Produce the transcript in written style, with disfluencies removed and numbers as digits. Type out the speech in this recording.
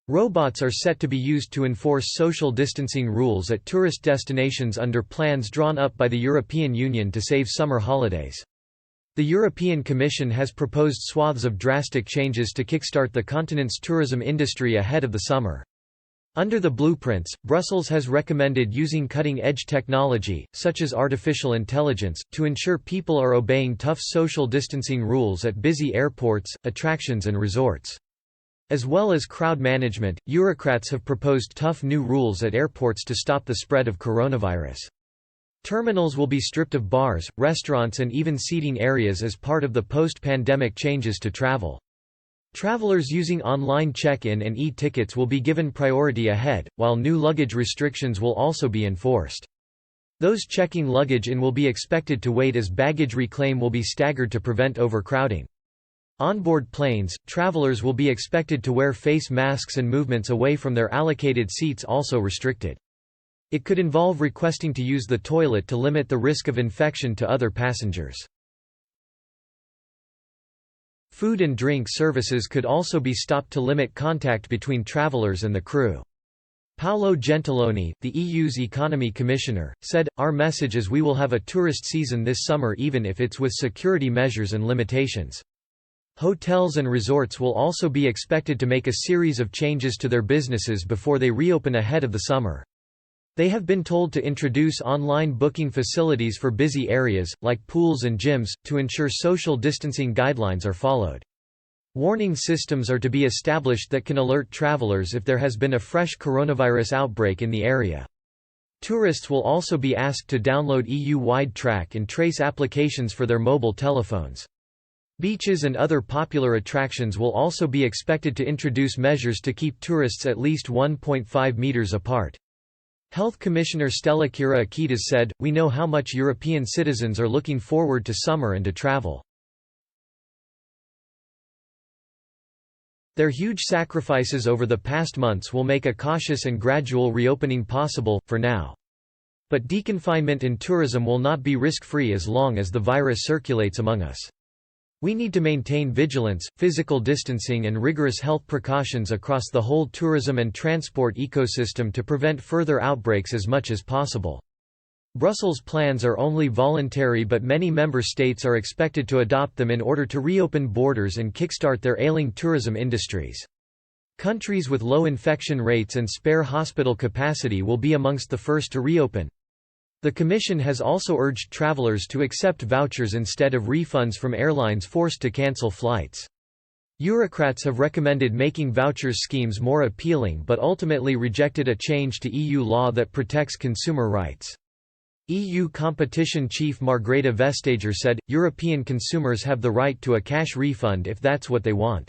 Robots are set to be used to enforce social distancing rules at tourist destinations under plans drawn up by the European Union to save summer holidays. The European Commission has proposed swaths of drastic changes to kickstart the continent's tourism industry ahead of the summer. Under the blueprints, Brussels has recommended using cutting-edge technology, such as artificial intelligence, to ensure people are obeying tough social distancing rules at busy airports, attractions and resorts. As well as crowd management, Eurocrats have proposed tough new rules at airports to stop the spread of coronavirus. Terminals will be stripped of bars, restaurants and even seating areas as part of the post-pandemic changes to travel. Travelers using online check-in and e-tickets will be given priority ahead, while new luggage restrictions will also be enforced. Those checking luggage in will be expected to wait as baggage reclaim will be staggered to prevent overcrowding. On-board planes, travelers will be expected to wear face masks and movements away from their allocated seats also restricted. It could involve requesting to use the toilet to limit the risk of infection to other passengers. Food and drink services could also be stopped to limit contact between travelers and the crew. Paolo Gentiloni, the EU's Economy Commissioner, said, "Our message is we will have a tourist season this summer even if it's with security measures and limitations." Hotels and resorts will also be expected to make a series of changes to their businesses before they reopen ahead of the summer. They have been told to introduce online booking facilities for busy areas, like pools and gyms, to ensure social distancing guidelines are followed. Warning systems are to be established that can alert travelers if there has been a fresh coronavirus outbreak in the area. Tourists will also be asked to download EU-wide track and trace applications for their mobile telephones. Beaches and other popular attractions will also be expected to introduce measures to keep tourists at least 1.5 meters apart. Health Commissioner Stella Kyriakides said, "We know how much European citizens are looking forward to summer and to travel. Their huge sacrifices over the past months will make a cautious and gradual reopening possible, for now. But deconfinement in tourism will not be risk-free as long as the virus circulates among us. We need to maintain vigilance, physical distancing and rigorous health precautions across the whole tourism and transport ecosystem to prevent further outbreaks as much as possible." Brussels' plans are only voluntary, but many member states are expected to adopt them in order to reopen borders and kickstart their ailing tourism industries. Countries with low infection rates and spare hospital capacity will be amongst the first to reopen. The Commission has also urged travelers to accept vouchers instead of refunds from airlines forced to cancel flights. Eurocrats have recommended making vouchers schemes more appealing but ultimately rejected a change to EU law that protects consumer rights. EU competition chief Margrethe Vestager said, "European consumers have the right to a cash refund if that's what they want."